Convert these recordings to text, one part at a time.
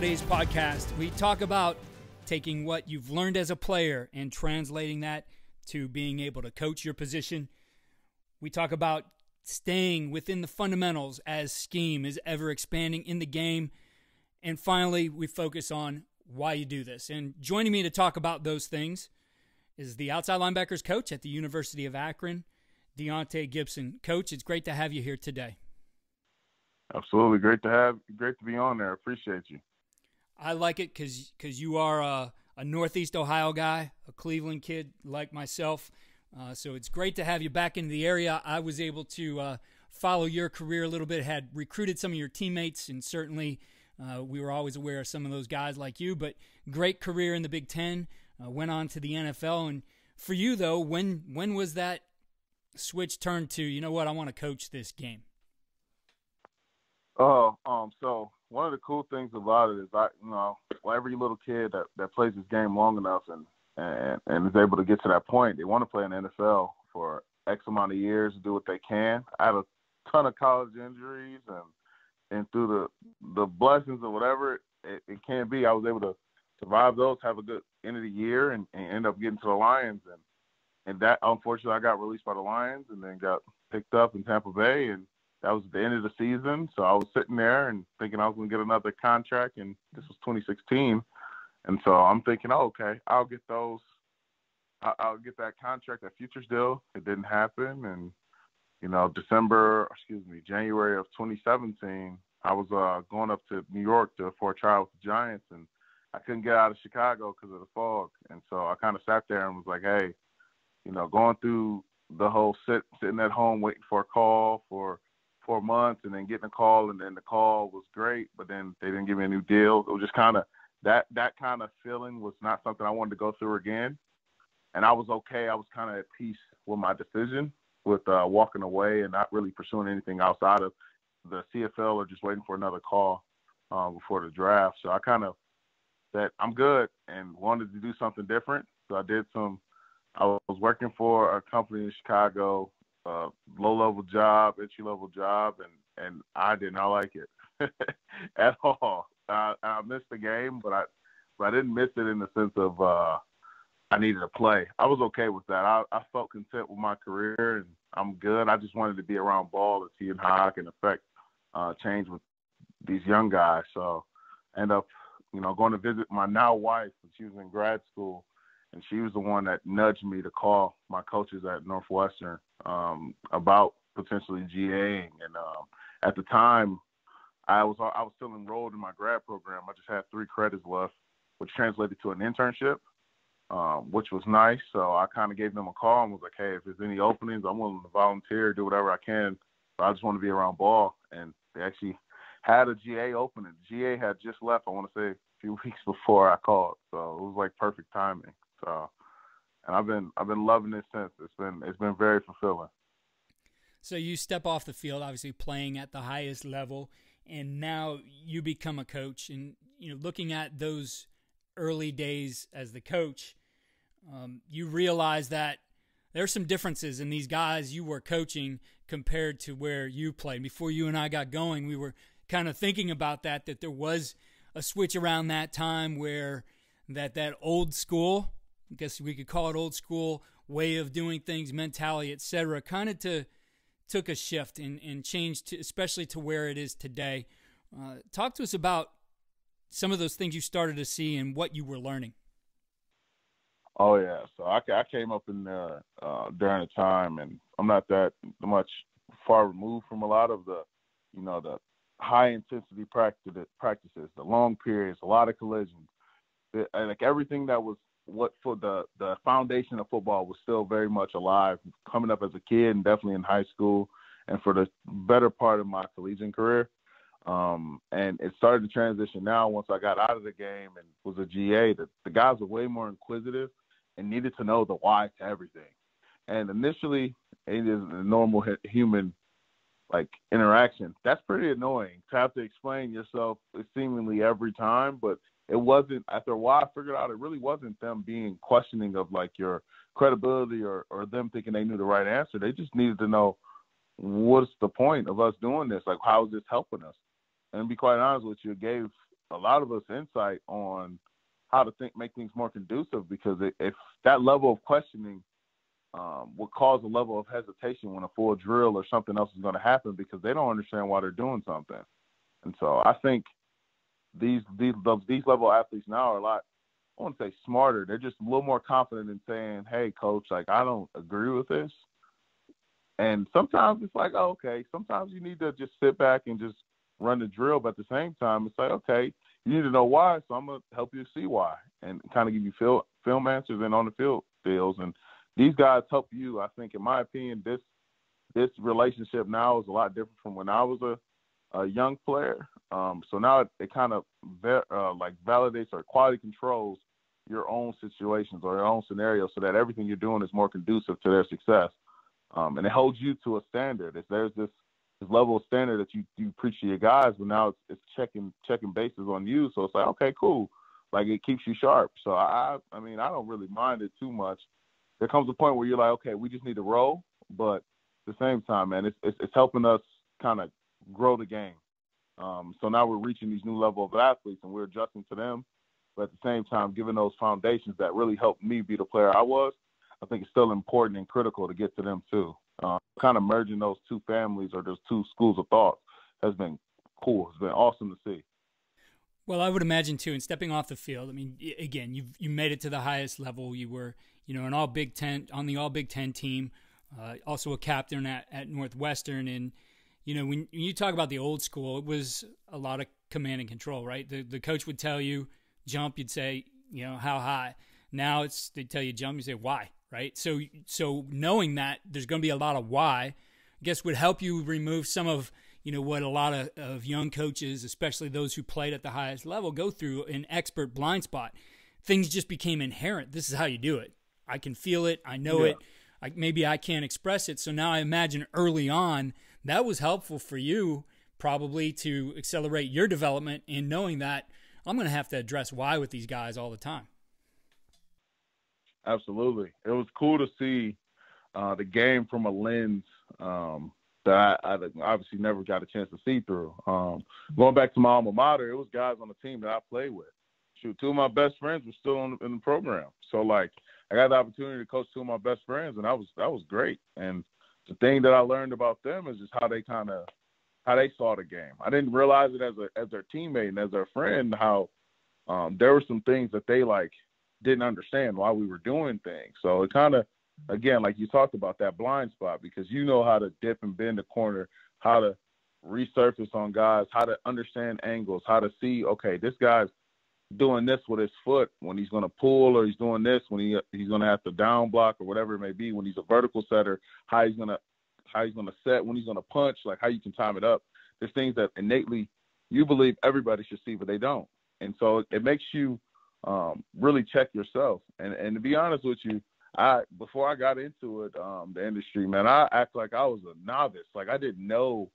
today's podcast, we talk about taking what you've learned as a player and translating that to being able to coach your position. We talk about staying within the fundamentals as scheme is ever expanding in the game. And finally, we focus on why you do this. And joining me to talk about those things is the outside linebackers coach at the University of Akron, Deonte Gibson. Coach, it's great to have you here today. Absolutely. Great to be on there. Appreciate you. I like it because you are a Northeast Ohio guy, a Cleveland kid like myself. So it's great to have you back in the area. I was able to follow your career a little bit, had recruited some of your teammates, and certainly we were always aware of some of those guys like you. But great career in the Big Ten, went on to the NFL. And for you, though, when was that switch turned to, you know what, I want to coach this game? So one of the cool things about it is every little kid that plays this game long enough and is able to get to that point, they want to play in the NFL for X amount of years, do what they can. I had a ton of college injuries and through the blessings or whatever it can be, I was able to survive those, have a good end of the year and end up getting to the Lions. And that, unfortunately, I got released by the Lions and then got picked up in Tampa Bay, and that was the end of the season. So I was sitting there and thinking I was going to get another contract, and this was 2016. And so I'm thinking, oh, okay, I'll get those. I'll get that contract, that futures deal. It didn't happen. And, January of 2017, I was going up to New York for a trial with the Giants, and I couldn't get out of Chicago because of the fog. And so I kind of sat there and was like, hey, going through the whole sitting at home waiting for a call for 4 months and then getting a call, and then the call was great, but then they didn't give me a new deal. It was just kind of that kind of feeling was not something I wanted to go through again. And I was okay. I was kind of at peace with my decision with walking away and not really pursuing anything outside of the CFL or just waiting for another call before the draft. So I kind of said, I'm good, and wanted to do something different. So I was working for a company in Chicago, low-level job, entry-level job, and I did not like it at all. I missed the game, but I didn't miss it in the sense of I needed to play. I was okay with that. I felt content with my career, and I'm good. I just wanted to be around ball and see how I can affect change with these young guys. So I ended up, going to visit my now wife when she was in grad school, and she was the one that nudged me to call my coaches at Northwestern about potentially GAing. And at the time, I was still enrolled in my grad program. I just had 3 credits left, which translated to an internship, which was nice. So I kind of gave them a call and was like, hey, if there's any openings, I'm willing to volunteer, do whatever I can. But I just want to be around ball. And they actually had a GA opening. GA had just left, I want to say, a few weeks before I called. So it was like perfect timing. So, and I've been loving it since. It's been very fulfilling. So you step off the field, obviously playing at the highest level, and now you become a coach. And looking at those early days as the coach, you realize that there's some differences in these guys you were coaching compared to where you played. Before you and I got going, we were kind of thinking about that there was a switch around that time where that old school, I guess we could call it old school way of doing things, mentality, etc., kind of took a shift and changed, especially to where it is today. Talk to us about some of those things you started to see and what you were learning. Oh, yeah. So I came up in there during a time, and I'm not that much far removed from a lot of the high-intensity practices, the long periods, a lot of collisions. And like everything that was what for the foundation of football was still very much alive coming up as a kid and definitely in high school and for the better part of my collegiate career. And it started to transition now once I got out of the game and was a GA. The guys were way more inquisitive and needed to know the why to everything. And initially, it is a normal human interaction. That's pretty annoying to have to explain yourself seemingly every time, but it wasn't. After a while, I figured out it really wasn't them being questioning of your credibility or them thinking they knew the right answer. They just needed to know what's the point of us doing this? How is this helping us? And to be quite honest with you, it gave a lot of us insight on how to make things more conducive, because if that level of questioning would cause a level of hesitation when a full drill or something else is going to happen, because they don't understand why they're doing something. And so I think these level athletes now are a lot, I wouldn't say smarter. They're just a little more confident in saying, hey, coach, like, I don't agree with this. And sometimes it's like, oh, okay, sometimes you need to just sit back and just run the drill. But at the same time, it's like, okay, you need to know why, so I'm going to help you see why and kind of give you film answers and on the field deals. And these guys help you. I think, in my opinion, this relationship now is a lot different from when I was a young player. So now it kind of validates or quality controls your own situations or your own scenarios, so that everything you're doing is more conducive to their success. And it holds you to a standard. If there's this level of standard that you preach to your guys, but now it's checking bases on you. So it's like, okay, cool. Like, it keeps you sharp. So I mean, I don't really mind it too much. There comes a point where you're like, okay, we just need to roll. But at the same time, man, it's helping us kind of grow the game. So now we're reaching these new level of athletes and we're adjusting to them. But at the same time, giving those foundations that really helped me be the player I was, I think it's still important and critical to get to them too. Kind of merging those two families or those two schools of thought has been cool. It's been awesome to see. Well, I would imagine too, and stepping off the field, I mean, again, you made it to the highest level. You were, an All Big Ten, on the All Big Ten team, also a captain at Northwestern. And, when you talk about the old school, it was a lot of command and control, right? The coach would tell you, jump, you'd say, how high. Now they tell you jump, you say why, right? So knowing that there's going to be a lot of why, I guess would help you remove some of, what a lot of young coaches, especially those who played at the highest level, go through an expert blind spot. Things just became inherent. This is how you do it. I can feel it. I know it. Maybe I can't express it. So now I imagine early on that was helpful for you probably to accelerate your development in knowing that I'm going to have to address why with these guys all the time. Absolutely. It was cool to see the game from a lens that I obviously never got a chance to see through. Going back to my alma mater, it was guys on the team that I played with. Shoot, two of my best friends were still in the program. So, like, I got the opportunity to coach two of my best friends, and that was great. And the thing that I learned about them is just how they saw the game. I didn't realize it as their teammate and as their friend, how there were some things that they didn't understand why we were doing things. So it kind of, again, like you talked about, that blind spot, because you know how to dip and bend the corner, how to resurface on guys, how to understand angles, how to see, okay, this guy's doing this with his foot when he's going to pull, or he's doing this when he's going to have to down block, or whatever it may be, when he's a vertical setter, how he's going to set, when he's going to punch, like how you can time it up. There's things that innately you believe everybody should see, but they don't. And so it makes you really check yourself. And to be honest with you, before I got into it, the industry, man, I act like I was a novice. Like, I didn't know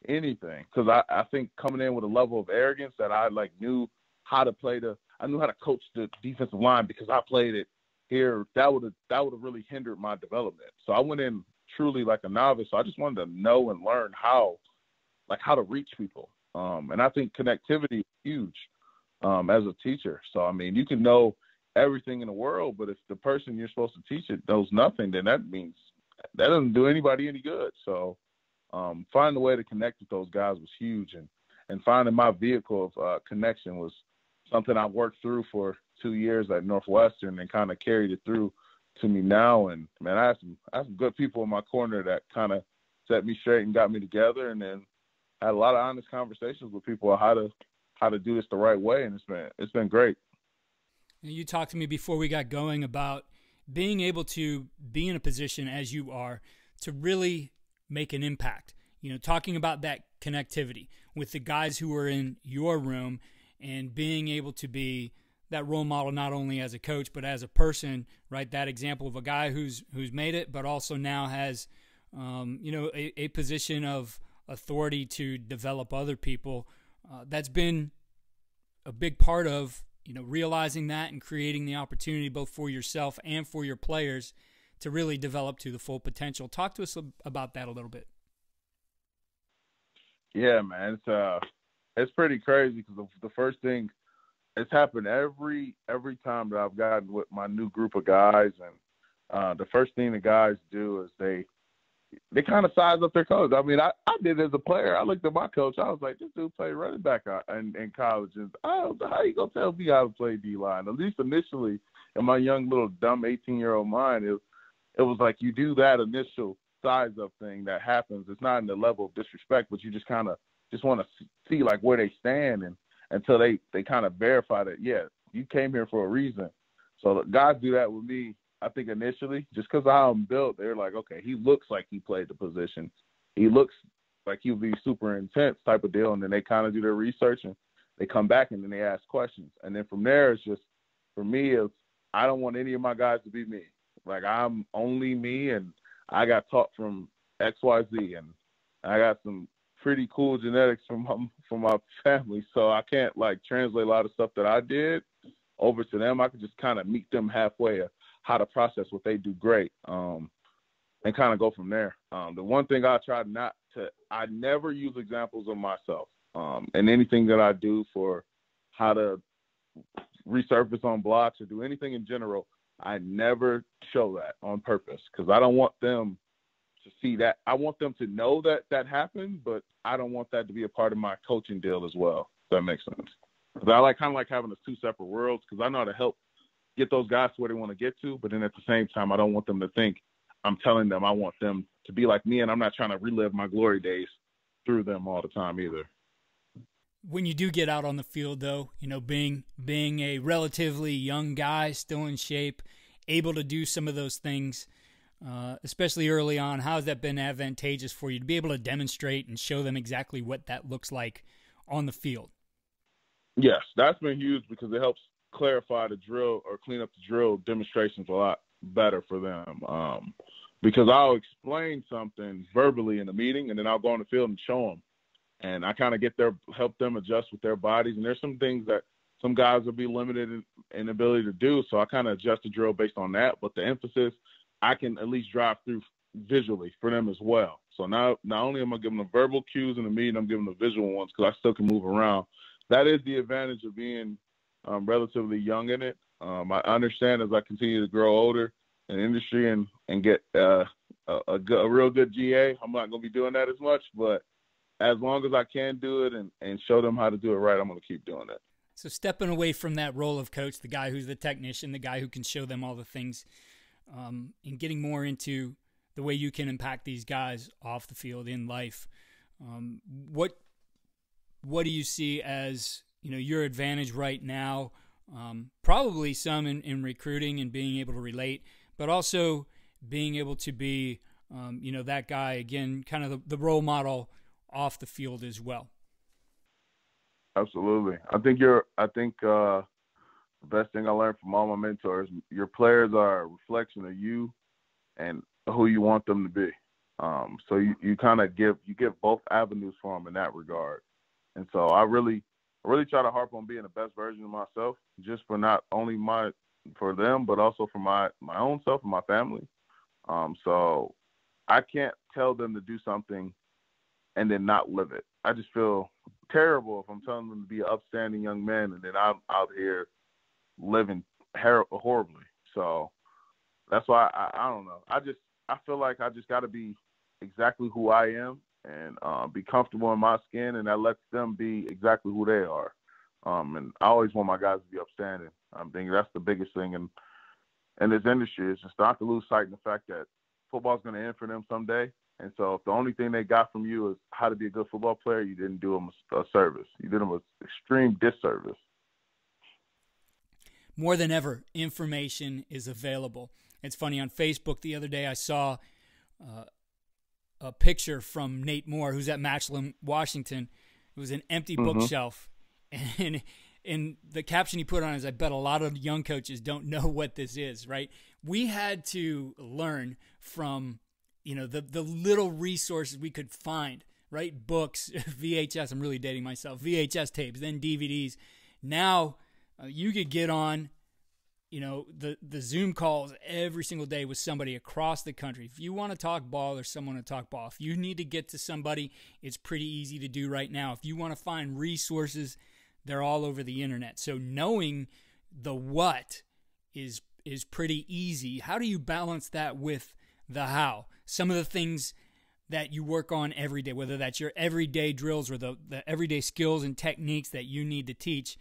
anything, because I think coming in with a level of arrogance that I knew how to I knew how to coach the defensive line because I played it here. That would have really hindered my development. So I went in truly like a novice. So I just wanted to know and learn how to reach people. And I think connectivity is huge as a teacher. So, I mean, you can know everything in the world, but if the person you're supposed to teach it knows nothing, then that means that doesn't do anybody any good. So finding a way to connect with those guys was huge. And finding my vehicle of connection was something I worked through for 2 years at Northwestern and kind of carried it through to me now. And, man, I have some good people in my corner that kind of set me straight and got me together, and then had a lot of honest conversations with people on how to do this the right way, and it's been great. You talked to me before we got going about being able to be in a position as you are to really make an impact. Talking about that connectivity with the guys who are in your room and being able to be that role model, not only as a coach, but as a person, right? That example of a guy who's made it, but also now has, a position of authority to develop other people. That's been a big part of, realizing that and creating the opportunity both for yourself and for your players to really develop to the full potential. Talk to us about that a little bit. Yeah, man. it's pretty crazy because the first thing, it's happened every time that I've gotten with my new group of guys, and the first thing the guys do is they kind of size up their coach. I mean, I did it as a player. I looked at my coach. I was like, this dude played running back in college. And how you going to tell me how to play D-line? At least initially, in my young little dumb 18-year-old mind, it was like you do that initial size up thing that happens. It's not in the level of disrespect, but you just kind of just want to see like where they stand, and until they kind of verify that, yeah, you came here for a reason. So the guys do that with me. I think initially, just because of how I'm built, they're like, okay, he looks like he played the position. He looks like he'll be super intense type of deal. And then they kind of do their research and they come back and then they ask questions. And then from there, it's just, for me, I don't want any of my guys to be me. Like, I'm only me, and I got taught from XYZ, and I got some pretty cool genetics from my family. So I can't like translate a lot of stuff that I did over to them. I can just kind of meet them halfway how to process what they do great, and kind of go from there. The one thing I try I never use examples of myself, and anything that I do for how to resurface on blocks or do anything in general, I never show that on purpose, because I don't want them to see that. I want them to know that happened, but I don't want that to be a part of my coaching deal as well, if that makes sense. Because I kind of like having those two separate worlds, because I know how to help get those guys to where they want to get to, but then at the same time, I don't want them to think I'm telling them I want them to be like me, and I'm not trying to relive my glory days through them all the time either. When you do get out on the field, though, being a relatively young guy, still in shape, able to do some of those things, especially early on, how has that been advantageous for you to be able to demonstrate and show them exactly what that looks like on the field? Yes, that's been huge, because it helps clarify the drill or clean up the drill demonstrations a lot better for them. Because I'll explain something verbally in a meeting, and then I'll go on the field and show them. And I kind of help them adjust with their bodies. And there's some things that some guys will be limited in ability to do. So I kind of adjust the drill based on that. But the emphasis, I can at least drive through visually for them as well. So now, not only am I giving them verbal cues in the meeting, I'm giving them the visual ones, because I still can move around. That is the advantage of being relatively young in it. I understand as I continue to grow older in the industry and get a real good GA, I'm not going to be doing that as much, but as long as I can do it and show them how to do it right, I'm going to keep doing it. So stepping away from that role of coach, the guy who's the technician, the guy who can show them all the things, and getting more into the way you can impact these guys off the field in life, what do you see as your advantage right now? Probably some in recruiting and being able to relate, but also being able to be, that guy, again, kind of the role model off the field as well. Absolutely. I think the best thing I learned from all my mentors, your players are a reflection of you and who you want them to be. So you kind of give both avenues for them in that regard. And so I really try to harp on being the best version of myself, just for not only for them, but also for my own self and my family. So I can't tell them to do something and then not live it. I just feel terrible if I'm telling them to be an upstanding young man and then I'm out here living horribly. So that's why I don't know. I feel like I just got to be exactly who I am and be comfortable in my skin, and that lets them be exactly who they are. And I always want my guys to be upstanding. I think that's the biggest thing in this industry, is just not to lose sight in the fact that football's going to end for them someday. And so if the only thing they got from you is how to be a good football player, you didn't do them a service. You did them an extreme disservice. More than ever, information is available. It's funny, on Facebook the other day I saw a picture from Nate Moore, who's at Matchland, Washington. It was an empty bookshelf. And the caption he put on is, I bet a lot of young coaches don't know what this is, right? We had to learn from the little resources we could find, right? Books, VHS, I'm really dating myself, VHS tapes, then DVDs. Now you could get on the Zoom calls every single day with somebody across the country. If you want to talk ball, there's someone to talk ball. If you need to get to somebody, it's pretty easy to do right now. If you want to find resources, they're all over the internet. So knowing the what is pretty easy. How do you balance that with the how? Some of the things that you work on every day, whether that's your everyday drills or the everyday skills and techniques that you need to teach,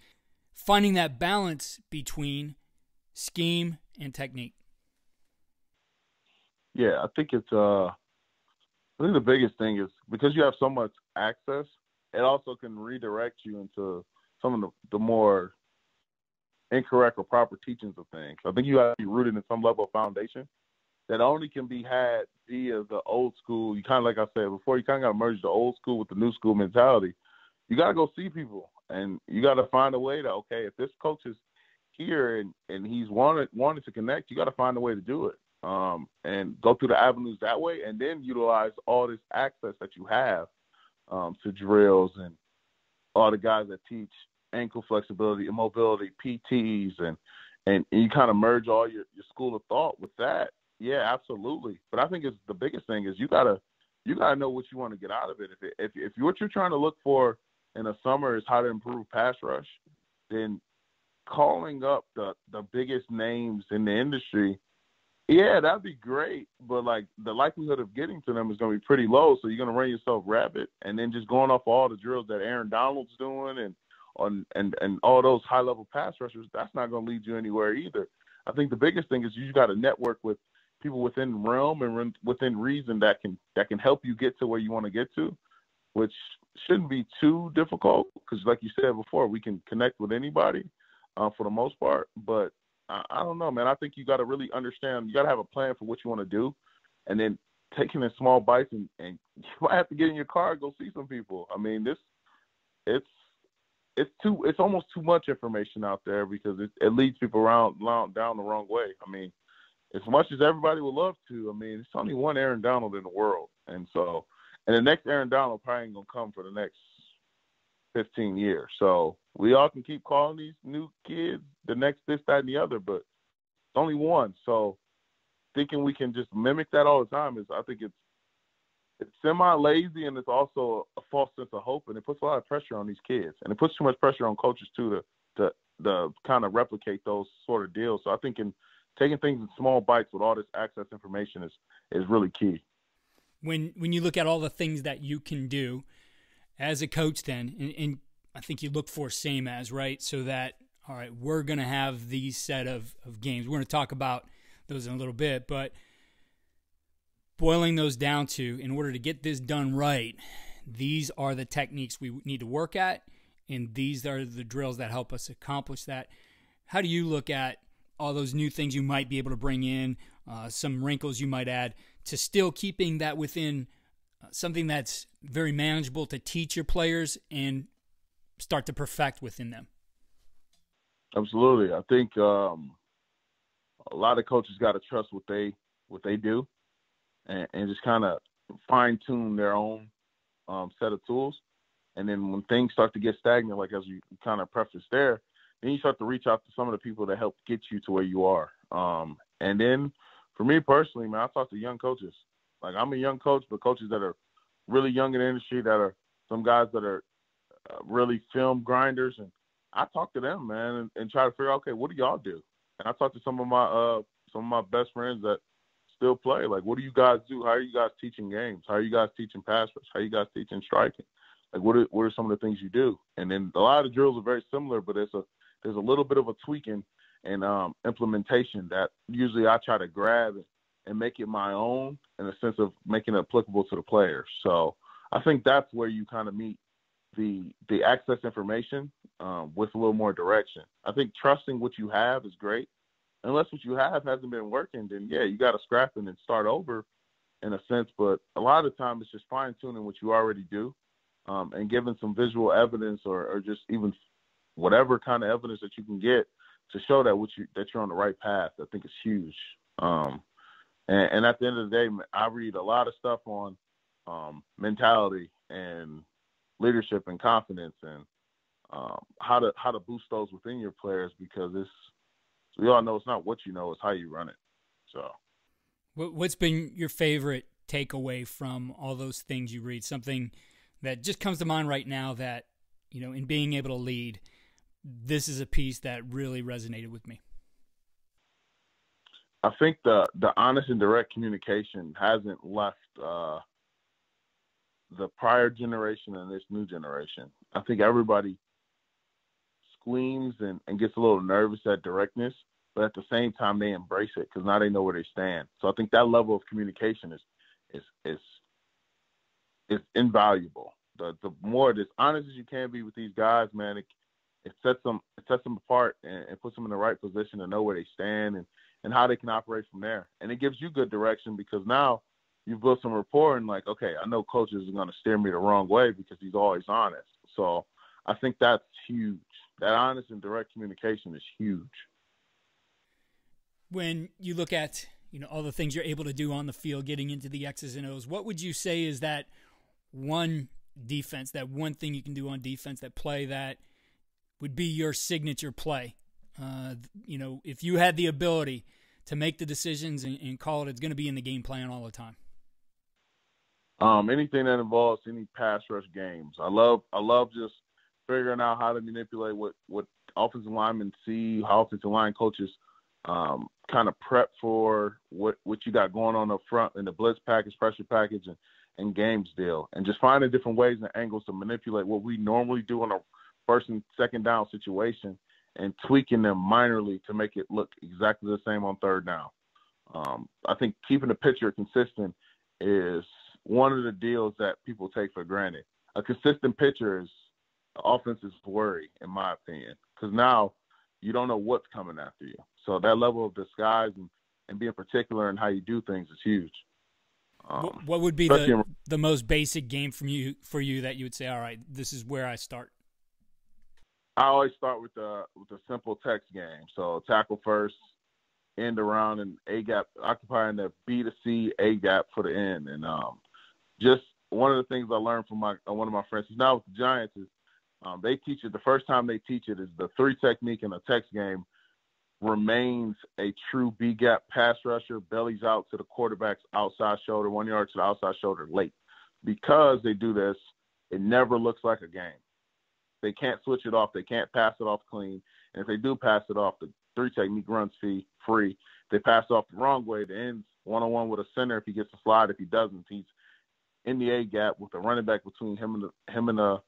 finding that balance between scheme and technique. Yeah, I think I think the biggest thing is because you have so much access, it also can redirect you into some of the more incorrect or proper teachings of things. I think you have to be rooted in some level of foundation that only can be had via the old school. You kind of, like I said before, you kind of got to merge the old school with the new school mentality. You got to go see people, and you got to find a way to, okay, if this coach is here and he's wanted to connect, you got to find a way to do it, and go through the avenues that way, and then utilize all this access that you have to drills and all the guys that teach ankle flexibility, immobility, PTs, and you kind of merge all your school of thought with that. Yeah, absolutely. But I think it's the biggest thing is you gotta know what you want to get out of it. If what you're trying to look for in a summer is how to improve pass rush, then calling up the biggest names in the industry, yeah, that'd be great. But like the likelihood of getting to them is going to be pretty low. So you're going to run yourself rabbit, and then just going off all the drills that Aaron Donald's doing and all those high level pass rushers, that's not going to lead you anywhere either. I think the biggest thing is you got to network with people within realm and within reason that can help you get to where you want to get to, which shouldn't be too difficult because, like you said before, we can connect with anybody for the most part. But I don't know, man. I think you got to really understand. You got to have a plan for what you want to do, and then taking in small bites. And you might have to get in your car and go see some people. I mean, it's almost too much information out there because it leads people down the wrong way. I mean, as much as everybody would love to, I mean, it's only one Aaron Donald in the world. And the next Aaron Donald probably ain't going to come for the next 15 years. So we all can keep calling these new kids the next this, that, and the other, but it's only one. So thinking we can just mimic that all the time I think it's semi-lazy, and it's also a false sense of hope, and it puts a lot of pressure on these kids. And it puts too much pressure on coaches, too, to kind of replicate those sort of deals. So I think taking things in small bites with all this access information is really key. When you look at all the things that you can do as a coach then, and I think you look for same as, right? So that, all right, we're going to have these set of games. We're going to talk about those in a little bit, but boiling those down to, in order to get this done right, these are the techniques we need to work at, and these are the drills that help us accomplish that. How do you look at all those new things you might be able to bring in, some wrinkles you might add, to still keeping that within something that's very manageable to teach your players and start to perfect within them? Absolutely. I think a lot of coaches got to trust what they do and just kind of fine tune their own set of tools. And then when things start to get stagnant, like as you kind of prefaced there, then you start to reach out to some of the people that help get you to where you are. And then for me personally, man, I talk to young coaches. Like I'm a young coach, but coaches that are really young in the industry, that are some guys that are really film grinders. And I talk to them, man, and try to figure out, okay, what do y'all do? And I talk to some of my best friends that still play. Like, what do you guys do? How are you guys teaching games? How are you guys teaching pass rush? How are you guys teaching striking? Like, what are some of the things you do? And then a lot of drills are very similar, but there's a little bit of a tweaking and implementation that usually I try to grab and make it my own in the sense of making it applicable to the players. So I think that's where you kind of meet the access information with a little more direction. I think trusting what you have is great. Unless what you have hasn't been working, then yeah, you got to scrap it and start over in a sense. But a lot of the time it's just fine tuning what you already do and giving some visual evidence or just even whatever kind of evidence that you can get to show that you're on the right path. I think it's huge. And at the end of the day, I read a lot of stuff on mentality and leadership and confidence and how to boost those within your players, because it's So we all know it's not what you know, it's how you run it. So, what's been your favorite takeaway from all those things you read? Something that just comes to mind right now that, in being able to lead, this is a piece that really resonated with me. I think the honest and direct communication hasn't left the prior generation and this new generation. I think everybody screams and gets a little nervous at directness, but at the same time they embrace it because now they know where they stand. So I think that level of communication is invaluable. The more as honest as you can be with these guys, man, it sets them apart and puts them in the right position to know where they stand and how they can operate from there. And it gives you good direction because now you've built some rapport and like, okay, I know coaches are going to steer me the wrong way because he's always honest. So I think that's huge. That honest and direct communication is huge. When you look at, all the things you're able to do on the field, getting into the X's and O's, what would you say is that one defense, that one thing you can do on defense, that play that would be your signature play? If you had the ability to make the decisions and call it's going to be in the game plan all the time. Anything that involves any pass rush games. I love just figuring out how to manipulate what offensive linemen see, how offensive line coaches kind of prep for what you got going on up front in the blitz package, pressure package, and games deal, and just finding different ways and angles to manipulate what we normally do in a first and second down situation and tweaking them minorly to make it look exactly the same on third down. I think keeping the picture consistent is one of the deals that people take for granted. A consistent picture is the offense's worry, in my opinion, because now you don't know what's coming after you. So that level of disguise and being particular in how you do things is huge. What would be the most basic game for you that you would say, all right, this is where I start? I always start with the simple text game. So tackle first, end around, and A gap, occupying the B to C A gap for the end. And just one of the things I learned from one of my friends who's now with the Giants is they teach it. The first time they teach it is the 3 technique in a text game remains a true B gap pass rusher, bellies out to the quarterback's outside shoulder, 1 yard to the outside shoulder late. Because they do this, it never looks like a game. They can't switch it off. They can't pass it off clean. And if they do pass it off, the 3 technique runs free. They pass it off the wrong way. It ends one-on-one with a center if he gets a slide. If he doesn't, he's in the A gap with a running back between him and the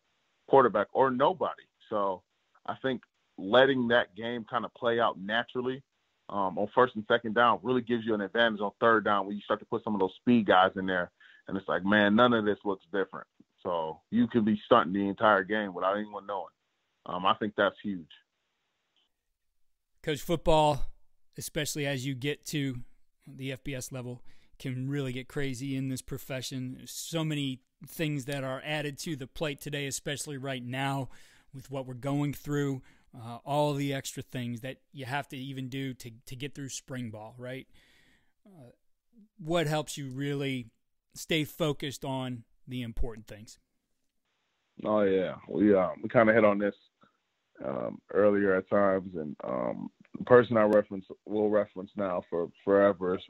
quarterback or nobody. So I think letting that game kind of play out naturally on first and second down really gives you an advantage on third down when you start to put some of those speed guys in there. And it's like, man, none of this looks different. So you could be stunting the entire game without anyone knowing. I think that's huge. Coach, football, especially as you get to the FBS level, can really get crazy in this profession. There's so many things that are added to the plate today, especially right now with what we're going through, all the extra things that you have to even do to get through spring ball, right? What helps you really stay focused on the important things? Oh, yeah. We kind of hit on this earlier at times, and the person I will reference now for forever is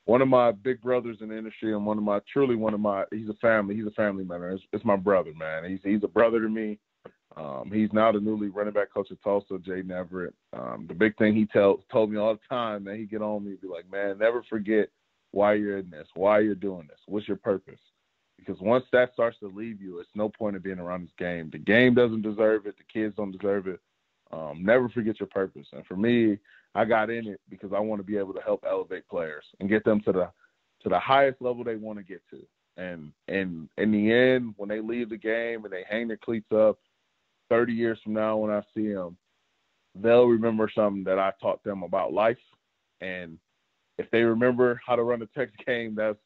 one of my big brothers in the industry, and he's a family member. It's my brother, man. He's a brother to me. He's now the newly running back coach of Tulsa, Jaden Everett. The big thing he told me all the time, man, he'd get on me and be like, man, never forget why you're in this, why you're doing this, what's your purpose? Because once that starts to leave you, it's no point in being around this game. The game doesn't deserve it. The kids don't deserve it. Never forget your purpose. And for me, I got in it because I want to be able to help elevate players and get them to the highest level they want to get to. And in the end, when they leave the game and they hang their cleats up, 30 years from now when I see them, they'll remember something that I taught them about life. And if they remember how to run a text game, that's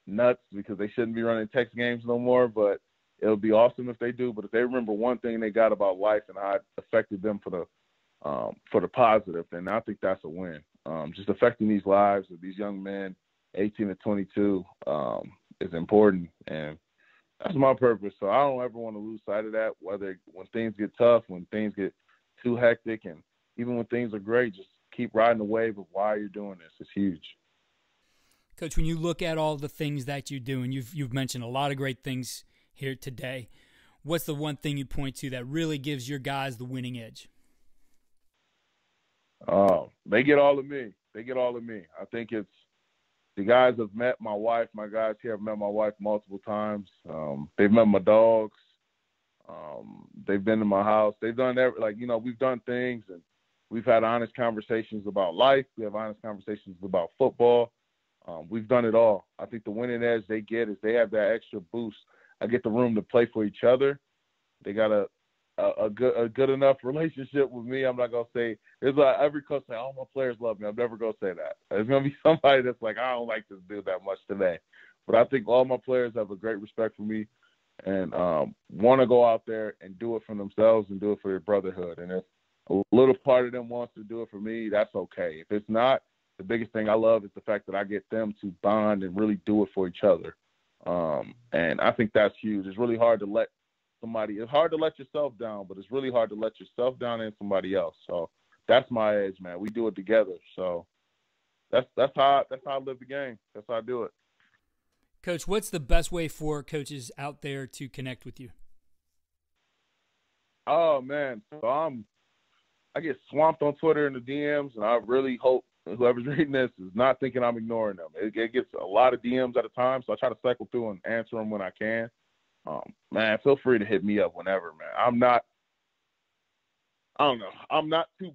nuts because they shouldn't be running text games no more, but it'll be awesome if they do. But if they remember one thing they got about life and how it affected them for the positive, then I think that's a win. Just affecting these lives of these young men, 18 to 22, is important. And that's my purpose. So I don't ever want to lose sight of that, whether when things get tough, when things get too hectic, and even when things are great, just keep riding the wave of why you're doing this. It's huge. Coach, when you look at all the things that you do, and you've mentioned a lot of great things here today, what's the one thing you point to that really gives your guys the winning edge? They get all of me. I think it's the guys have met my wife. My guys here have met my wife multiple times. They've met my dogs. They've been to my house. They've done we've done things, and we've had honest conversations about life. We have honest conversations about football. We've done it all. I think the winning edge they get is they have that extra boost. I get the room to play for each other. They got a good enough relationship with me. I'm not gonna say it's like every coach say, "Oh, my players love me." I'm never gonna say that. There's gonna be somebody that's like, "I don't like this dude that much today," but I think all my players have a great respect for me and want to go out there and do it for themselves and do it for their brotherhood. And if a little part of them wants to do it for me, that's okay. If it's not, the biggest thing I love is the fact that I get them to bond and really do it for each other. And I think that's huge. It's really hard to let yourself down, but it's really hard to let yourself down and somebody else. So that's my edge, man. We do it together. So that's how I live the game. That's how I do it. Coach, what's the best way for coaches out there to connect with you? Oh, man. So I get swamped on Twitter in the DMs, and I really hope whoever's reading this is not thinking I'm ignoring them. It gets a lot of DMs at a time, so I try to cycle through and answer them when I can. Man, feel free to hit me up whenever, man. I'm not too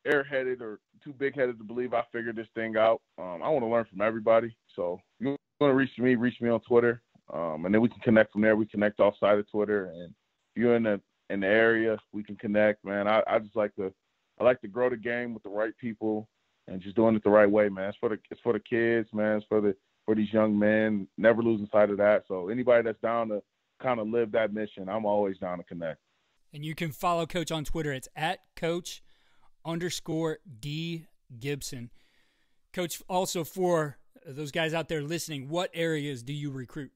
airheaded or too big-headed to believe I figured this thing out. I want to learn from everybody. So if you want to reach me on Twitter, and then we can connect from there. We connect offside of Twitter, and if you're in the area, we can connect, man. I like to grow the game with the right people and just doing it the right way, man. It's for the kids, man. It's for these young men, never losing sight of that. So anybody that's down to kind of live that mission, I'm always down to connect. And you can follow Coach on Twitter. It's @Coach_D Gibson. Coach, also for those guys out there listening, what areas do you recruit?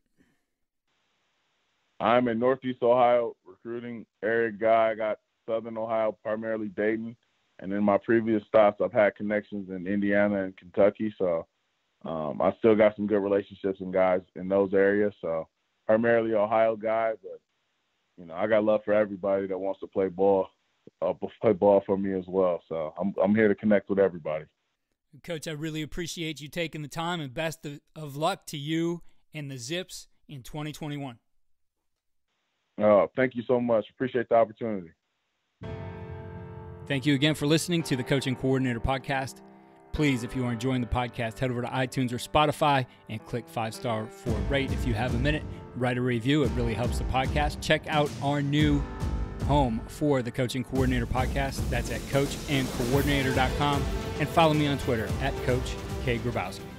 I'm in Northeast Ohio, recruiting area guy. I got Southern Ohio, primarily Dayton. And in my previous stops, I've had connections in Indiana and Kentucky. So I still got some good relationships and guys in those areas. So primarily Ohio guy, but, I got love for everybody that wants to play ball for me as well. So I'm here to connect with everybody. Coach, I really appreciate you taking the time, and best of luck to you and the Zips in 2021. Thank you so much. Appreciate the opportunity. Thank you again for listening to the Coaching Coordinator Podcast. Please, if you are enjoying the podcast, head over to iTunes or Spotify and click 5-star for a rate. If you have a minute, write a review. It really helps the podcast. Check out our new home for the Coaching Coordinator Podcast. That's at coachandcoordinator.com. And follow me on Twitter @Coach K. Grabowski.